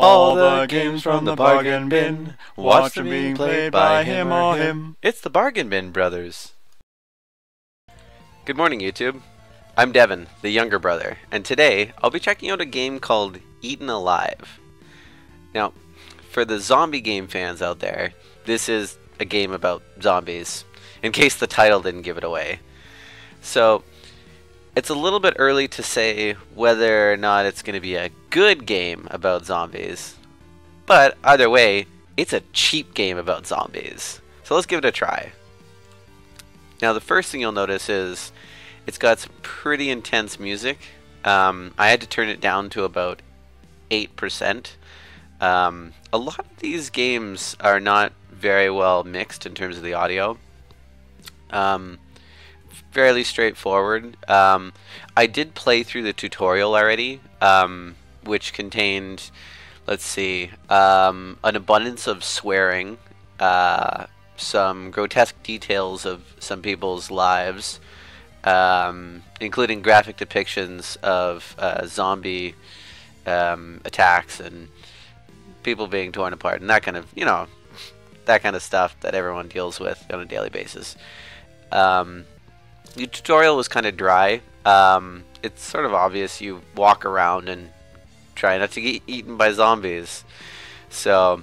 All the games from the bargain bin, watch them being played by him or him. It's the Bargain Bin Brothers. Good morning, YouTube. I'm Devin, the younger brother, and today I'll be checking out a game called Eaten Alive. Now, for the zombie game fans out there, this is a game about zombies, in case the title didn't give it away. So, it's a little bit early to say whether or not it's going to be a good game about zombies, but either way, it's a cheap game about zombies. So let's give it a try. Now the first thing you'll notice is it's got some pretty intense music. I had to turn it down to about 8%. A lot of these games are not very well mixed in terms of the audio. Fairly straightforward. I did play through the tutorial already, which contained, let's see, an abundance of swearing, some grotesque details of some people's lives, including graphic depictions of zombie attacks and people being torn apart and that kind of, that kind of stuff that everyone deals with on a daily basis. The tutorial was kind of dry. It's sort of obvious you walk around and try not to get eaten by zombies. So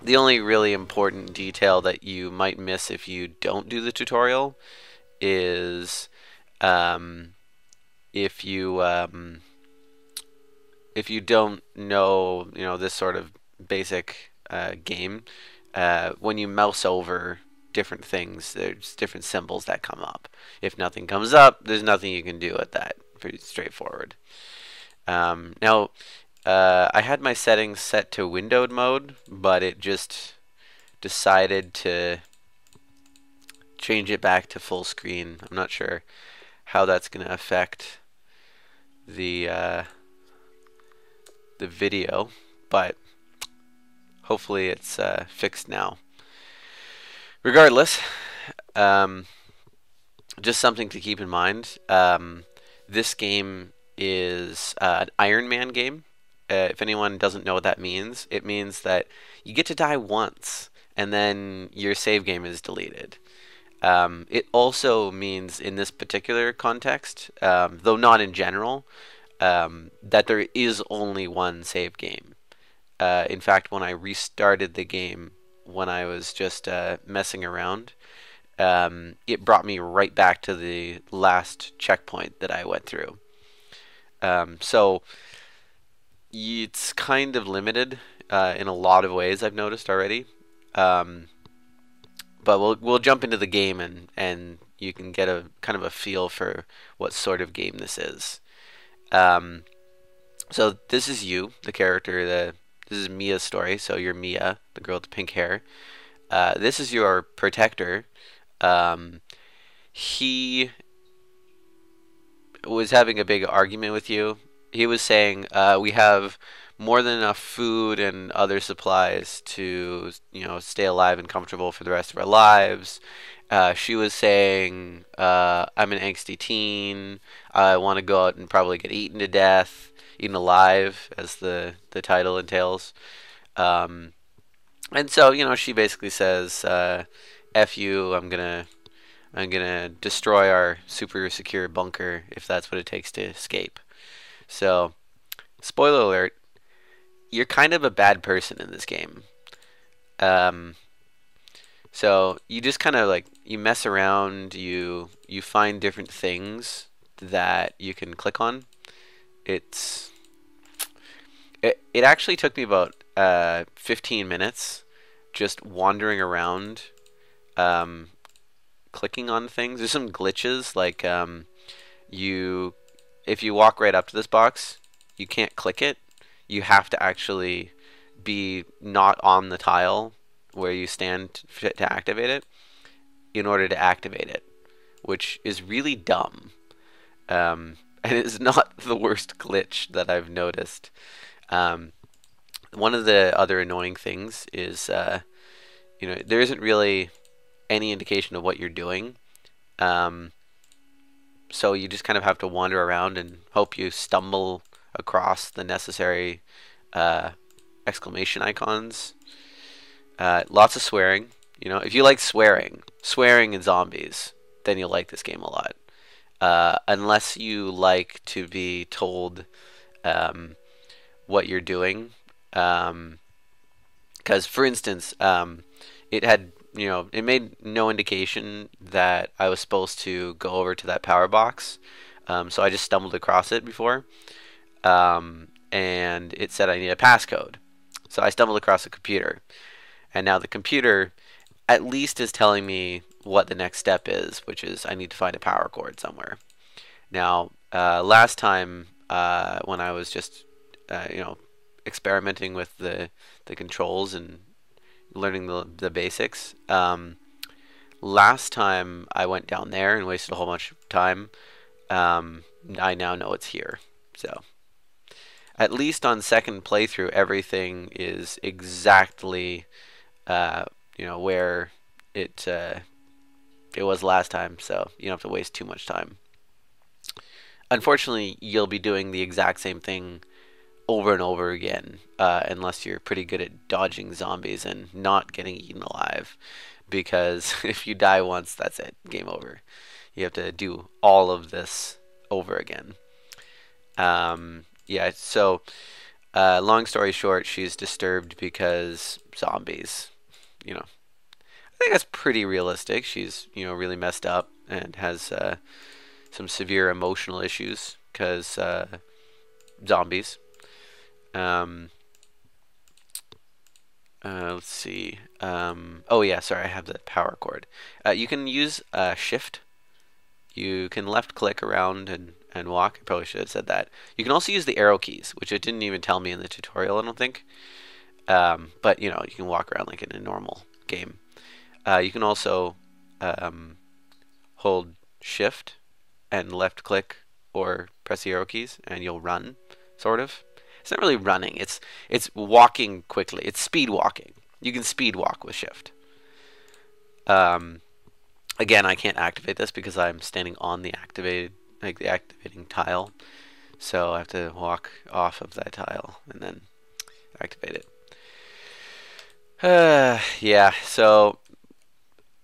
the only really important detail that you might miss if you don't do the tutorial is if you don't know this sort of basic game, when you mouse over different things, there's different symbols that come up. If nothing comes up, there's nothing you can do with that. Pretty straightforward. Now, I had my settings set to windowed mode, but it just decided to change it back to full screen. I'm not sure how that's going to affect the video, but hopefully it's fixed now. Regardless, just something to keep in mind. This game is an Iron Man game. If anyone doesn't know what that means, it means that you get to die once and then your save game is deleted. It also means in this particular context, though not in general, that there is only one save game. In fact, when I restarted the game, when I was just messing around, it brought me right back to the last checkpoint that I went through. So it's kind of limited in a lot of ways, I've noticed already. But we'll jump into the game and you can get a kind of a feel for what sort of game this is. So this is you, the character. This is Mia's story, so you're Mia, the girl with the pink hair. This is your protector. He was having a big argument with you. He was saying, we have more than enough food and other supplies to, stay alive and comfortable for the rest of our lives. She was saying, I'm an angsty teen. I want to go out and probably get eaten to death. Eaten alive, as the title entails. And so, she basically says, F you, I'm gonna destroy our super secure bunker if that's what it takes to escape. So, spoiler alert, you're kind of a bad person in this game. So you just kind of you mess around, you find different things that you can click on. It actually took me about 15 minutes just wandering around, clicking on things. There's some glitches, like if you walk right up to this box, you can't click it. You have to actually be not on the tile where you stand to activate it in order to activate it, which is really dumb. And it's not the worst glitch that I've noticed. One of the other annoying things is, there isn't really any indication of what you're doing. So you just kind of have to wander around and hope you stumble across the necessary exclamation icons. Lots of swearing. You know, if you like swearing and zombies, then you'll like this game a lot. Unless you like to be told what you're doing. Because, for instance, it had, it made no indication that I was supposed to go over to that power box. So I just stumbled across it before. And it said I need a passcode. So I stumbled across a computer. And now the computer at least is telling me what the next step is, which is I need to find a power cord somewhere. Now, last time when I was just, experimenting with the controls and learning the basics, last time I went down there and wasted a whole bunch of time. I now know it's here. So, at least on second playthrough, everything is exactly, where it was last time. So you don't have to waste too much time. Unfortunately, you'll be doing the exact same thing over and over again, unless you're pretty good at dodging zombies and not getting eaten alive. Because if you die once, that's it. Game over. You have to do all of this over again. Yeah, so long story short, she's disturbed because zombies. I think that's pretty realistic. She's, really messed up and has some severe emotional issues because zombies. Let's see. Oh yeah, sorry, I have the power cord. You can use shift. You can left click around and walk. I probably should have said that. You can also use the arrow keys, which it didn't even tell me in the tutorial, I don't think. But you can walk around like in a normal game. You can also hold shift and left click or press the arrow keys and you'll run, sort of. It's not really running, it's walking quickly. It's speed walking. You can speed walk with shift. Again, I can't activate this because I'm standing on the activating tile. So I have to walk off of that tile and then activate it. Yeah, so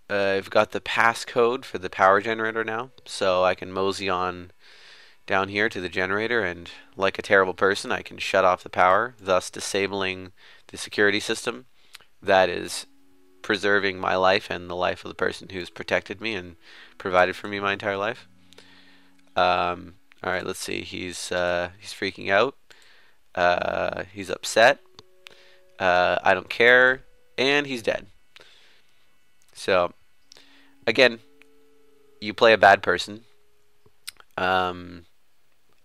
I've got the passcode for the power generator now, so I can mosey on down here to the generator, and like a terrible person, I can shut off the power, thus disabling the security system that is preserving my life and the life of the person who's protected me and provided for me my entire life. All right, let's see. He's freaking out. He's upset. I don't care, and he's dead. So, again, you play a bad person.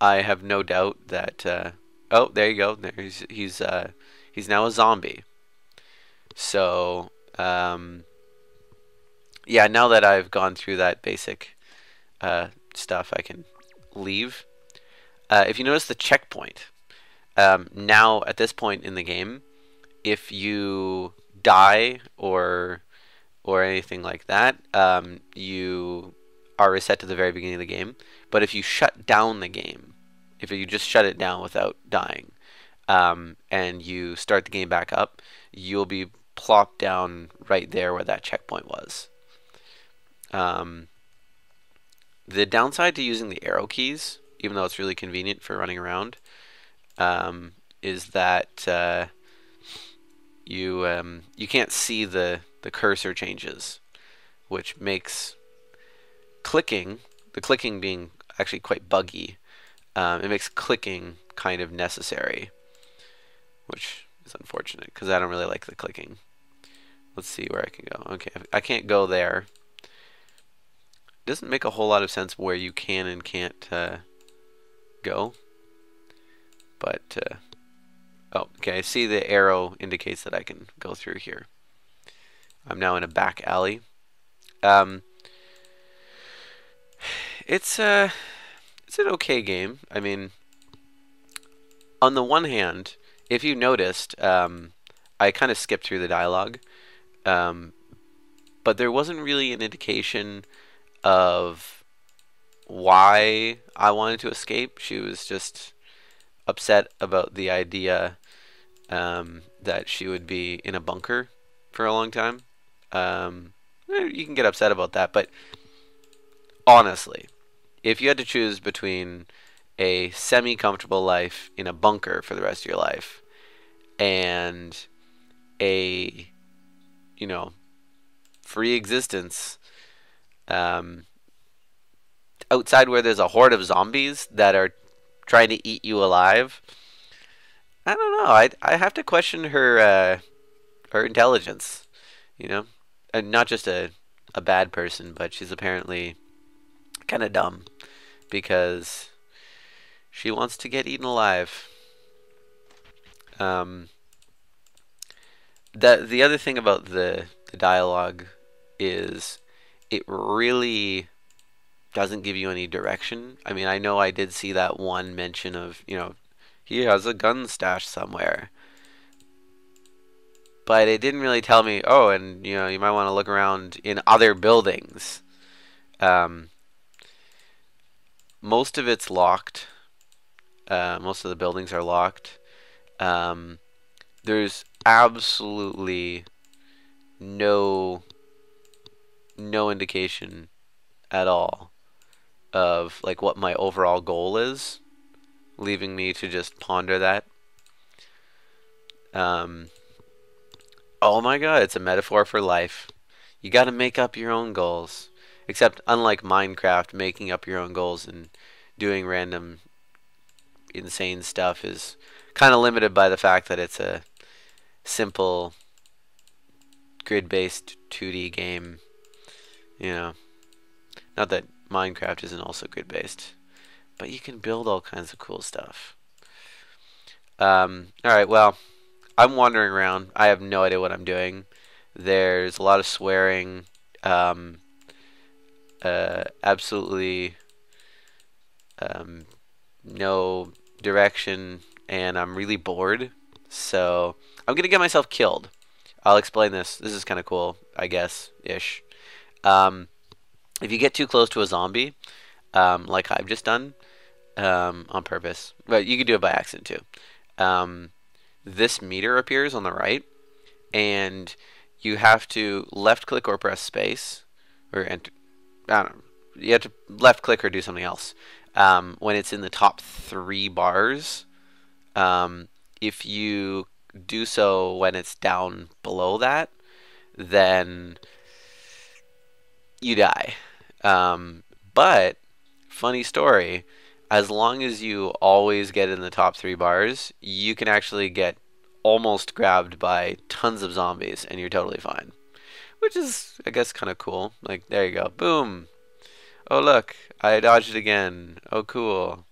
I have no doubt that. Oh, there you go. He's now a zombie. So, yeah. Now that I've gone through that basic stuff, I can leave. If you notice the checkpoint, now at this point in the game, if you die or anything like that, you are reset to the very beginning of the game. But if you shut down the game, if you just shut it down without dying, and you start the game back up, you'll be plopped down right there where that checkpoint was. The downside to using the arrow keys, even though it's really convenient for running around, is that you can't see the cursor changes, which makes the clicking being actually quite buggy. It makes clicking kind of necessary, which is unfortunate because I don't really like the clicking. Let's see where I can go. Okay, I can't go there. It doesn't make a whole lot of sense where you can and can't go. But, oh, okay, I see the arrow indicates that I can go through here. I'm now in a back alley. It's an okay game. I mean, on the one hand, if you noticed, I kind of skipped through the dialogue, but there wasn't really an indication of why I wanted to escape. She was just upset about the idea that she would be in a bunker for a long time. You can get upset about that, but honestly, if you had to choose between a semi-comfortable life in a bunker for the rest of your life and a, you know, free existence um, outside where there's a horde of zombies that are trying to eat you alive, I don't know. I have to question her intelligence. You know, and not just a bad person, but she's apparently kind of dumb because she wants to get eaten alive. Um, the other thing about the dialogue is it really doesn't give you any direction. I mean, I know I did see that one mention of, he has a gun stash somewhere. But it didn't really tell me, oh, and, you might want to look around in other buildings. Um, most of it's locked. Most of the buildings are locked. There's absolutely no indication at all of like what my overall goal is, leaving me to just ponder that. Oh my god, it's a metaphor for life. You gotta make up your own goals. Except, unlike Minecraft, making up your own goals and doing random insane stuff is kind of limited by the fact that it's a simple grid-based 2D game. Not that Minecraft isn't also grid-based, but you can build all kinds of cool stuff. Alright, well, I'm wandering around. I have no idea what I'm doing. There's a lot of swearing. Absolutely no direction, and I'm really bored. So I'm gonna get myself killed. I'll explain this. This is kind of cool, I guess, ish. If you get too close to a zombie, like I've just done, on purpose, but you could do it by accident too. This meter appears on the right, and you have to left click or press space, or enter. I don't know. You have to left click or do something else. When it's in the top 3 bars, if you do so when it's down below that, then you die. But funny story, as long as you always get in the top 3 bars, you can actually get almost grabbed by tons of zombies and you're totally fine. Which is, I guess, kind of cool. Like, there you go. Boom. Oh, look. I dodged it again. Oh, cool.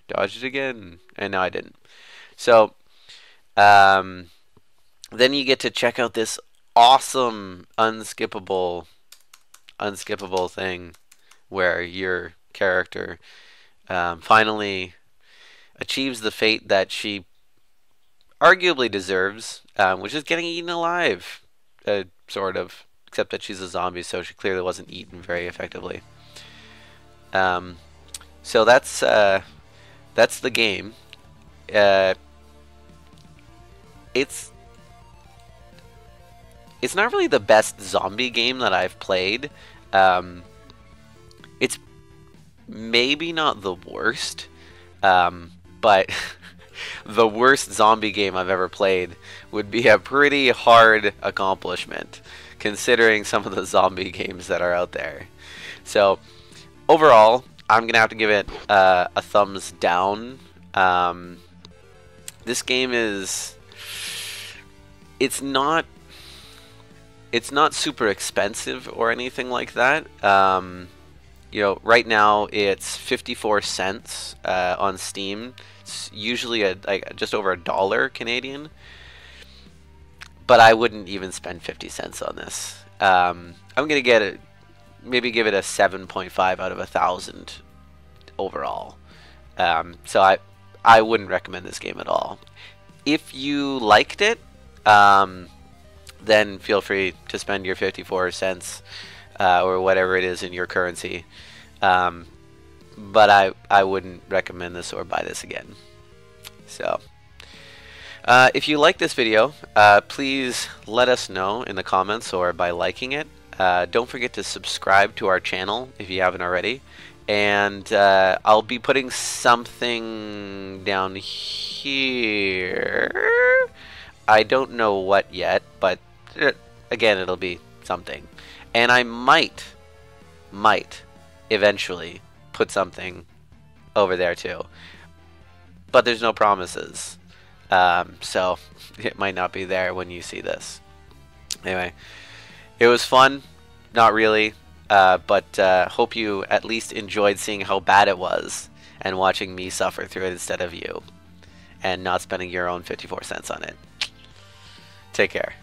Dodged it again. And now I didn't. So, then you get to check out this awesome unskippable thing where your character finally achieves the fate that she arguably deserves, which is getting eaten alive, sort of, except that she's a zombie, so she clearly wasn't eaten very effectively. So that's the game. It's not really the best zombie game that I've played. It's maybe not the worst, but the worst zombie game I've ever played would be a pretty hard accomplishment, considering some of the zombie games that are out there. So, overall, I'm going to have to give it a thumbs down. This game is... It's not super expensive or anything like that. Right now it's 54 cents on Steam. It's usually just over $1 Canadian. But I wouldn't even spend 50 cents on this. I'm gonna maybe give it a 7.5 out of 1,000 overall. So I wouldn't recommend this game at all. If you liked it, then feel free to spend your 54 cents or whatever it is in your currency. But I wouldn't recommend this or buy this again. So, If you like this video, please let us know in the comments or by liking it. Don't forget to subscribe to our channel if you haven't already. And I'll be putting something down here. I don't know what yet, but again, it'll be something. And I might eventually put something over there too. But there's no promises. So it might not be there when you see this. Anyway, it was fun. Not really. But hope you at least enjoyed seeing how bad it was and watching me suffer through it instead of you. And not spending your own 54 cents on it. Take care.